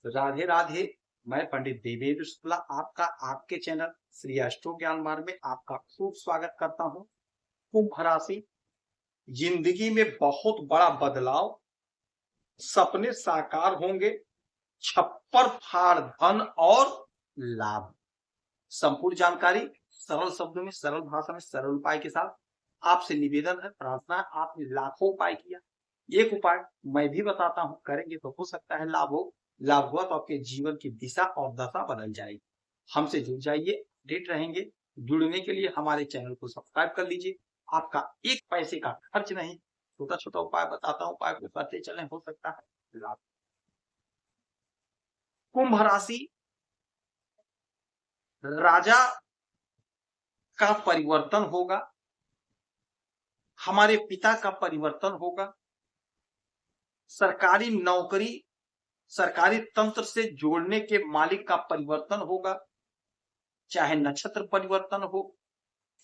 राधे राधे। मैं पंडित देवेंद्र शुक्ला आपका आपके चैनल श्री अष्टो ज्ञान मार्ग में आपका खूब स्वागत करता हूं। कुंभ राशि, जिंदगी में बहुत बड़ा बदलाव, सपने साकार होंगे, छप्पर फाड़ धन और लाभ। संपूर्ण जानकारी सरल शब्दों में, सरल भाषा में, सरल उपाय के साथ आपसे निवेदन है, प्रार्थना है। आपने लाखों उपाय किया, एक उपाय मैं भी बताता हूं, करेंगे तो हो सकता है लाभ हो। लाभ हुआ तो आपके जीवन की दिशा और दशा बदल जाएगी। हमसे जुड़ जाइए, अपडेट रहेंगे। जुड़ने के लिए हमारे चैनल को सब्सक्राइब कर लीजिए। आपका एक पैसे का खर्च नहीं, छोटा छोटा उपाय बताता हूं, उपाय को करते चलें, हो सकता है लाभ। कुंभ राशि, राजा का परिवर्तन होगा, हमारे पिता का परिवर्तन होगा, सरकारी नौकरी, सरकारी तंत्र से जोड़ने के मालिक का परिवर्तन होगा, चाहे नक्षत्र परिवर्तन हो,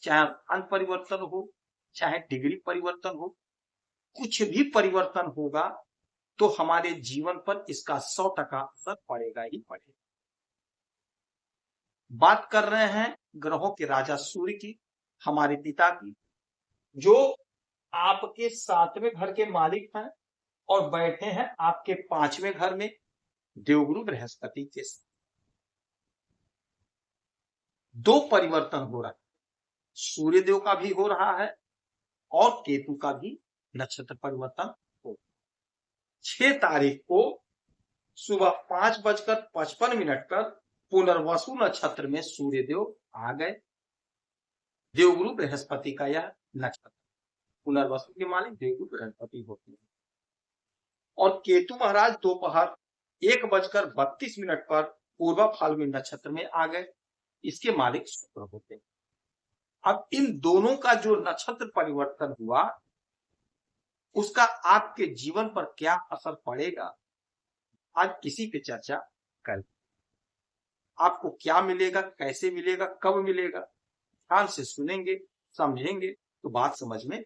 चाहे स्थान परिवर्तन हो, चाहे डिग्री परिवर्तन हो, कुछ भी परिवर्तन होगा तो हमारे जीवन पर इसका 100% असर पड़ेगा ही पड़ेगा। बात कर रहे हैं ग्रहों के राजा सूर्य की, हमारे पिता की, जो आपके 7वें घर के मालिक हैं और बैठे हैं आपके 5वें घर में देवगुरु बृहस्पति के साथ। दो परिवर्तन हो रहा है, सूर्य देव का भी हो रहा है और केतु का भी नक्षत्र परिवर्तन हो। 6 तारीख को सुबह 5:55 पर पुनर्वसु नक्षत्र में सूर्य देव आ गए। देवगुरु बृहस्पति का यह नक्षत्र, पुनर्वसु के मालिक देवगुरु बृहस्पति होते हैं। और केतु महाराज दोपहर 1:32 पर पूर्वा फाल्गुनी नक्षत्र में आ गए, इसके मालिक शुक्र होते हैं। अब इन दोनों का जो नक्षत्र परिवर्तन हुआ उसका आपके जीवन पर क्या असर पड़ेगा, आज इसी पे चर्चा करें। आपको क्या मिलेगा, कैसे मिलेगा, कब मिलेगा, ध्यान से सुनेंगे, समझेंगे तो बात समझ में,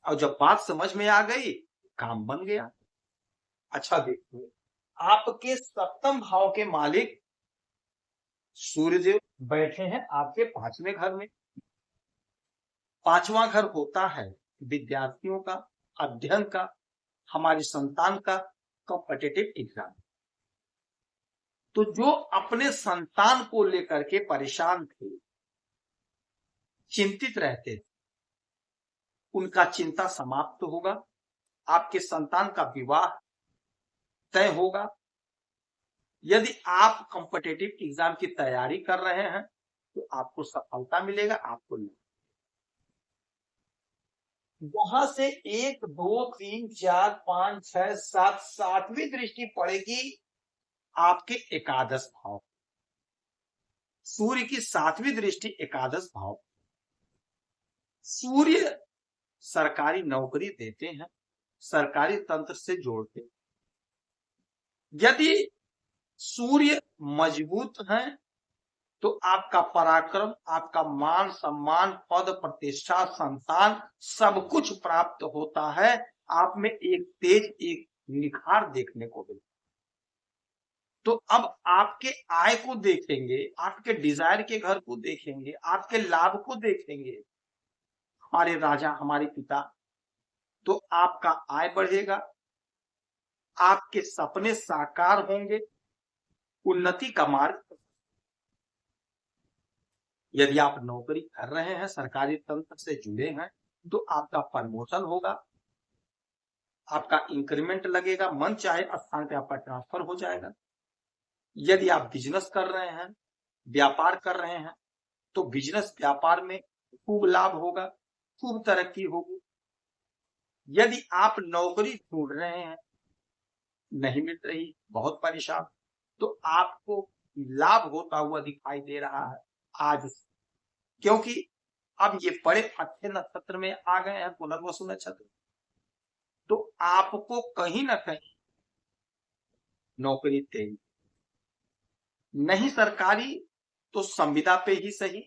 और जब बात समझ में आ गई काम बन गया। अच्छा देखिए, आपके 7वें भाव के मालिक सूर्यदेव बैठे हैं आपके 5वें घर में। 5वां घर होता है विद्यार्थियों का, अध्ययन का, हमारी संतान का कॉम्पिटिटिव एग्जाम। तो जो अपने संतान को लेकर के परेशान थे, चिंतित रहते थे, उनका चिंता समाप्त होगा। आपके संतान का विवाह तय होगा। यदि आप कॉम्पिटिटिव एग्जाम की तैयारी कर रहे हैं तो आपको सफलता मिलेगा, आपको नहीं। वहां से 1 2 3 4 5 6 7 7वीं दृष्टि पड़ेगी आपके एकादश भाव। सूर्य की 7वीं दृष्टि एकादश भाव। सूर्य सरकारी नौकरी देते हैं, सरकारी तंत्र से जोड़ते हैं। यदि सूर्य मजबूत है तो आपका पराक्रम, आपका मान सम्मान, पद प्रतिष्ठा, संतान सब कुछ प्राप्त होता है। आप में एक तेज, एक निखार देखने को मिलता। तो अब आपके आय को देखेंगे, आपके डिजायर के घर को देखेंगे, आपके लाभ को देखेंगे हमारे राजा, हमारे पिता, तो आपका आय बढ़ेगा, आपके सपने साकार होंगे, उन्नति का मार्ग। यदि आप नौकरी कर रहे हैं, सरकारी तंत्र से जुड़े हैं, तो आपका प्रमोशन होगा, आपका इंक्रीमेंट लगेगा, मन चाहे स्थान पे आपका ट्रांसफर हो जाएगा। यदि आप बिजनेस कर रहे हैं, व्यापार कर रहे हैं, तो बिजनेस व्यापार में खूब लाभ होगा, खूब तरक्की होगी। यदि आप नौकरी ढूंढ रहे हैं, नहीं मिल रही, बहुत परेशान, तो आपको लाभ होता हुआ दिखाई दे रहा है आज, क्योंकि अब ये बड़े अच्छे नक्षत्र में आ गए हैं, पुनर्वसु नक्षत्र, तो आपको कहीं ना कहीं नौकरी देगी, नहीं सरकारी तो संविदा पे ही सही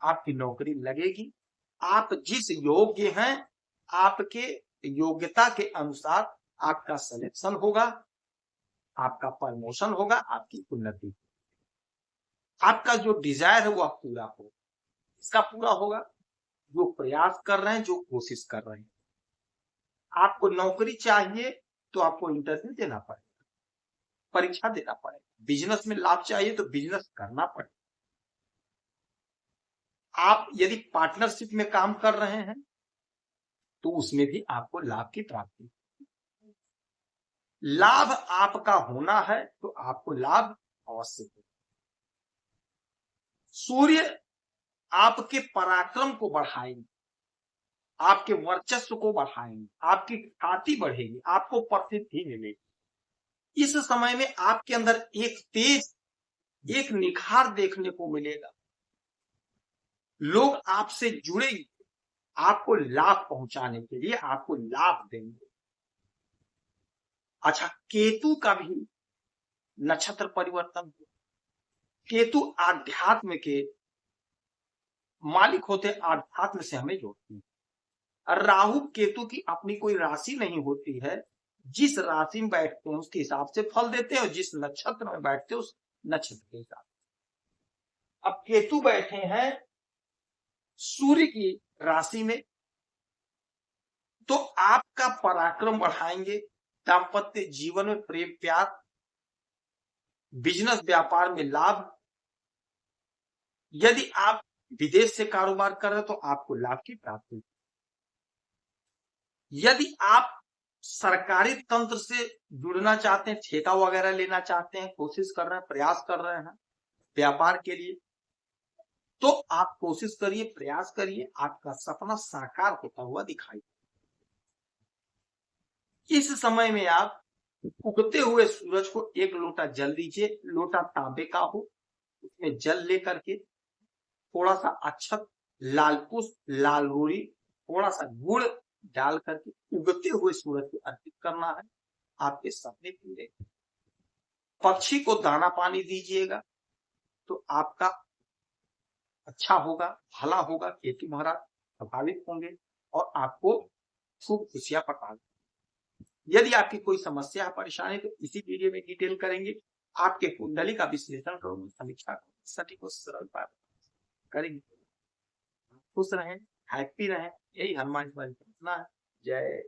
आपकी नौकरी लगेगी। आप जिस योग्य हैं, आपके योग्यता के अनुसार आपका सिलेक्शन होगा, आपका प्रमोशन होगा, आपकी उन्नति, आपका जो डिजायर है वो आप पूरा हो, इसका पूरा होगा। जो प्रयास कर रहे हैं, जो कोशिश कर रहे हैं, आपको नौकरी चाहिए तो आपको इंटरव्यू देना पड़ेगा, परीक्षा देना पड़ेगा। बिजनेस में लाभ चाहिए तो बिजनेस करना पड़ेगा। आप यदि पार्टनरशिप में काम कर रहे हैं तो उसमें भी आपको लाभ की प्राप्ति। लाभ आपका होना है तो आपको लाभ अवश्य हो। सूर्य आपके पराक्रम को बढ़ाएंगे, आपके वर्चस्व को बढ़ाएंगे, आपकी ख्याति बढ़ेगी, आपको प्रसिद्धि मिलेगी। इस समय में आपके अंदर एक तेज, एक निखार देखने को मिलेगा। लोग आपसे जुड़ेंगे, आपको लाभ पहुंचाने के लिए, आपको लाभ देंगे। अच्छा, केतु का भी नक्षत्र परिवर्तन। केतु आध्यात्म के मालिक होते, आध्यात्म से हमें जोड़ते हैं। राहु केतु की अपनी कोई राशि नहीं होती है, जिस राशि में बैठते हैं उसके हिसाब से फल देते हैं, और जिस नक्षत्र में बैठते हैं उस नक्षत्र के हिसाब से। अब केतु बैठे हैं सूर्य की राशि में, तो आपका पराक्रम बढ़ाएंगे, दाम्पत्य जीवन में प्रेम प्यार, बिजनेस व्यापार में लाभ। यदि आप विदेश से कारोबार कर रहे हैं तो आपको लाभ की प्राप्ति। यदि आप सरकारी तंत्र से जुड़ना चाहते हैं, ठेका वगैरह लेना चाहते हैं, कोशिश कर रहे हैं, प्रयास कर रहे हैं व्यापार के लिए, तो आप कोशिश करिए, प्रयास करिए, आपका सपना साकार होता हुआ दिखाई। इस समय में आप उगते हुए सूरज को एक लोटा जल दीजिए, लोटा तांबे का हो, उसमें जल लेकर के थोड़ा सा अक्षत, लाल पुष्प, लाल रोड़ी, थोड़ा सा गुड़ डाल करके उगते हुए सूरज को अर्पित करना है। आपके सपने पूरे। पक्षी को दाना पानी दीजिएगा तो आपका अच्छा होगा, भला होगा। केतु महाराज प्रभावित होंगे और आपको खूब खुशियां प्रदान। यदि आपकी कोई समस्या है, परेशानी, तो इसी वीडियो में डिटेल करेंगे। आपके कुंडली का विश्लेषण करूंगा, समीक्षा सटीक और सरल बात करेंगे। खुश रहें, हैप्पी रहें, यही हनुमान जी प्रार्थना है। जय